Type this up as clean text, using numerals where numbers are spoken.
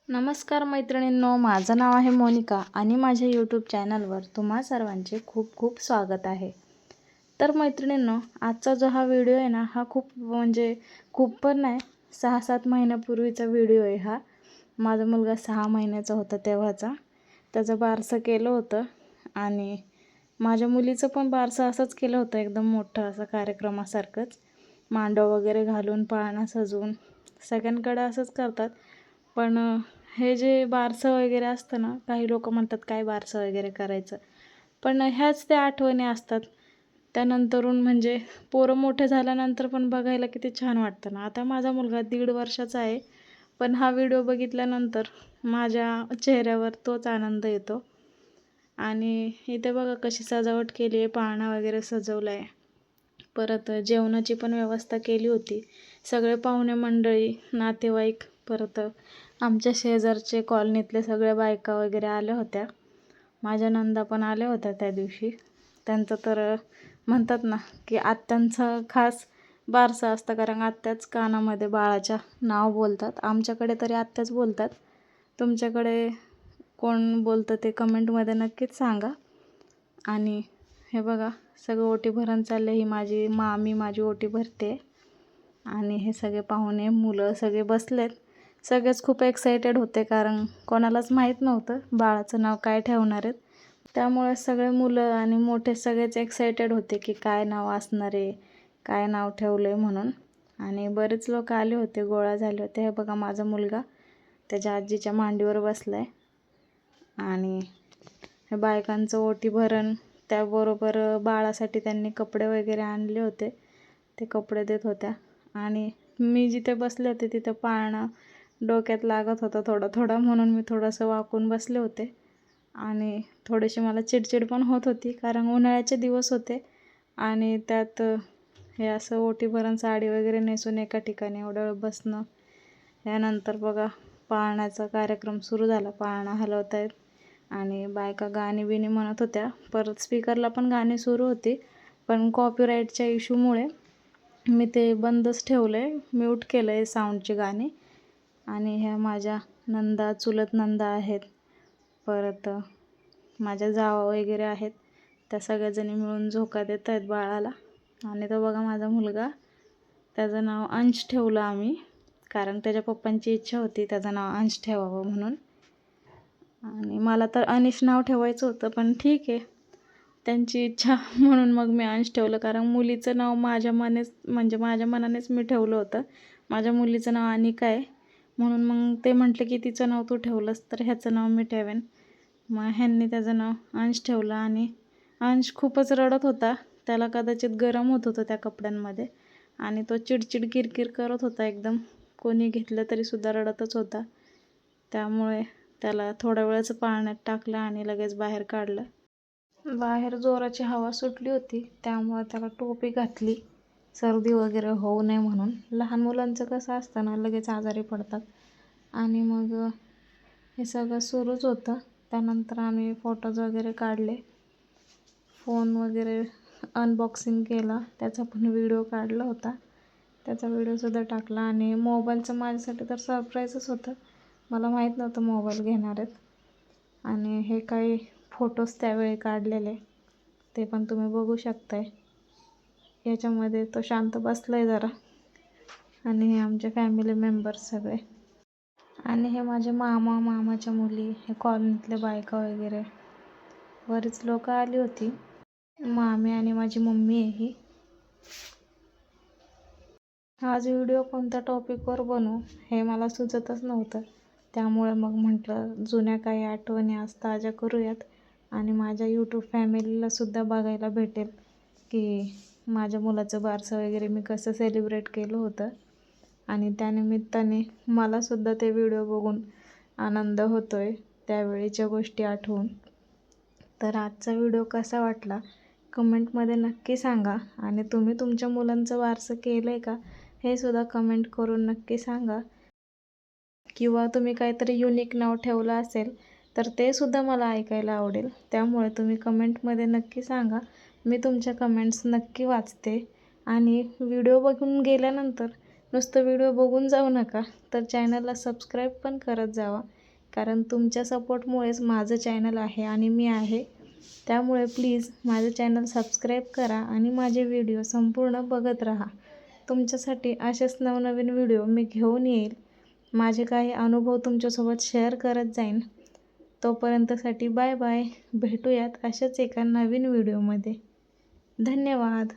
नमस्कार मैत्रिणींनो, माझं नाव आहे मोनिका आणि माझ्या यूट्यूब चॅनलवर तुम्हा सर्वांचे खूप खूप स्वागत आहे. तर मैत्रिणींनो, आजचा जो हा व्हिडिओ आहे ना, हा खूप पण नाही, 6-7 महिन्यापूर्वीचा व्हिडिओ आहे हा. माझा मुलगा 6 महिन्याचा होता तेव्हाचा. त्याचं बारसं केलं होतं आणि माझ्या मुलीचं पण बारसं असंच केलं होतं, एकदम मोठं असं कार्यक्रमासारखंच. मांडव वगैरे घालून, पाळणा सजवून, सगळ्यांकडे असंच करतात. पण हे जे बारसं वगैरे असतं ना, काही लोक म्हणतात काय बारसं वगैरे करायचं, पण ह्याच त्या आठवणी असतात. त्यानंतरून पोरं मोठे झाल्यानंतर पण बघायला किती छान वाटतं ना. आता माझा मुलगा 1.5 वर्षाचा आहे, पण हा व्हिडिओ बघितल्यानंतर माझ्या चेहऱ्यावर तोच आनंद येतो. आणि इथे बघा कशी सजावट केली आहे, पाळणा वगैरे सजवला आहे. परत जेवणाची पण व्यवस्था केली होती. सगळे पाहुणे मंडळी, नातेवाईक, परत आमच्या शेजारचे कॉलनीतले सगळ्या बायका वगैरे आल्या होत्या. माझ्या नंदा पण आल्या होत्या त्या दिवशी. त्यांचं तर म्हणतात ना की आत्यांचं खास बारसं असतं, कारण आत्याच कानामध्ये बाळाच्या नाव बोलतात. आमच्याकडे तरी आत्याच बोलतात. तुमच्याकडे कोण बोलतं ते कमेंटमध्ये नक्कीच सांगा. आणि हे बघा सगळं ओटी भरण चाललं. ही माझी मामी माझी ओटी भरते आणि हे सगळे पाहुणे मुलं सगळे बसलेत. सगळेच खूप एक्सायटेड होते, कारण कोणालाच माहीत नव्हतं बाळाचं नाव काय ठेवणार आहेत. त्यामुळे सगळे मुलं आणि मोठे सगळेच एक्सायटेड होते की काय नाव असणार आहे, काय नाव ठेवलं आहे म्हणून. आणि बरेच लोक आले होते, गोळा झाले होते. हे बघा माझा मुलगा त्याच्या आजीच्या मांडीवर बसला आहे. आणि हे बायकांचं ओटी भरण, त्याबरोबर बाळासाठी त्यांनी कपडे वगैरे आणले होते, ते कपडे देत होत्या. आणि मी जिथे बसले होते तिथं पाळणा डोक्यात लागत होता थोडा थोडा, म्हणून मी थोडंसं वाकून बसले होते. आणि थोडीशी मला चिडचिड पण होत होती, कारण उन्हाळ्याचे दिवस होते आणि त्यात हे असं ओटी भरण साडी वगैरे नेसून एका ठिकाणी एवढं वेळ बसणं. यानंतर बघा पाळण्याचा कार्यक्रम सुरू झाला. पाळणा हलवत आहेत आणि बायका गाणी बिणी म्हणत होत्या. परत स्पीकरला पण गाणी सुरू होती, पण कॉपीराईटच्या इश्यूमुळे मी ते बंदच ठेवलं आहे, म्यूट केलं आहे साऊंडची गाणी. आणि ह्या माझ्या नंदा, चुलत नंदा आहेत. परत माझ्या जावा वगैरे आहेत. त्या सगळ्याजणी मिळून झोका देत आहेत बाळाला. आणि तो बघा माझा मुलगा, त्याचं नाव अंश ठेवलं आम्ही, कारण त्याच्या पप्पांची इच्छा होती त्याचं नाव अंश ठेवावं म्हणून. आणि मला तर अनिश नाव ठेवायचं होतं, पण ठीक आहे, त्यांची इच्छा म्हणून मग मी अंश ठेवलं. कारण मुलीचं नाव माझ्या मनानेच मी ठेवलं होतं. माझ्या मुलीचं नाव अनिका आहे, म्हणून मग ते म्हटले की तिचं नाव तू ठेवलंस तर ह्याचं नाव मी ठेवेन. मग ह्यांनी त्याचं नाव अंश ठेवलं. आणि अंश खूपच रडत होता. त्याला कदाचित गरम होत होतं त्या कपड्यांमध्ये आणि तो चिडचिड किरकिर करत होता एकदम. कोणी घेतलं तरीसुद्धा रडतच होता. त्यामुळे त्याला थोड्या वेळच पाळण्यात टाकलं आणि लगेच बाहेर काढलं. बाहेर जोराची हवा सुटली होती, त्यामुळे त्याला टोपी घातली, सर्दी वगैरे होऊ नये म्हणून. लहान मुलांचं कसं असतं ना, लगेच आजारी पडतात. आणि मग हे सगळं सुरूच होतं. त्यानंतर आम्ही फोटोज वगैरे काढले, फोन वगैरे अनबॉक्सिंग केला, त्याचा पण व्हिडिओ काढला होता, त्याचा व्हिडिओसुद्धा टाकला. आणि मोबाईलचं माझ्यासाठी तर सरप्राईजच होतं, मला माहीत नव्हतं मोबाईल घेणार आहेत. आणि हे काही फोटोज त्यावेळी काढलेले, ते पण तुम्ही बघू शकताय. याच्यामध्ये तो शांत बसला आहे जरा. आणि हे आमचे फॅमिली मेंबर्स सगळे. आणि हे माझे मामा, मामाच्या मुली, हे कॉलनीतले बायका वगैरे बरीच लोक आली होती. मामी आणि माझी मम्मी आहे ही. आज व्हिडिओ कोणत्या टॉपिकवर बनवू हे मला सुचतच नव्हतं, त्यामुळे मग म्हटलं जुन्या काही आठवणी आज ताज्या करूयात. आणि माझ्या यूट्यूब फॅमिलीलासुद्धा बघायला भेटेल की माझ्या मुलाचं बारसं वगैरे मी कसं सेलिब्रेट केलं होतं. आणि त्यानिमित्ताने मलासुद्धा ते व्हिडिओ बघून आनंद होतो आहे, त्यावेळीच्या गोष्टी आठवून. तर आजचा व्हिडिओ कसा वाटला कमेंटमध्ये नक्की सांगा. आणि तुम्ही तुमच्या मुलांचं बारसं केलं आहे का हे सुद्धा कमेंट करून नक्की सांगा. किंवा तुम्ही काहीतरी युनिक नाव ठेवलं असेल तर ते सुद्धा मला ऐकायला आवडेल. त्यामुळे तुम्ही कमेंटमध्ये नक्की सांगा, मी तुमच्या कमेंट्स नक्की वाचते. आणि व्हिडिओ बघून गेल्यानंतर नुसतं व्हिडिओ बघून जाऊ नका, तर चॅनलला सबस्क्राईब पण करत जावा. कारण तुमच्या सपोर्टमुळेच माझं चॅनल आहे आणि मी आहे. त्यामुळे प्लीज माझं चॅनल सबस्क्राईब करा आणि माझे व्हिडिओ संपूर्ण बघत राहा. तुमच्यासाठी असेच नवनवीन व्हिडिओ मी घेऊन येईल. माझे काही अनुभव तुमच्यासोबत शेअर करत जाईन. तोपर्यंतसाठी बाय बाय. भेटूयात अशाच एका नवीन व्हिडिओमध्ये. धन्यवाद.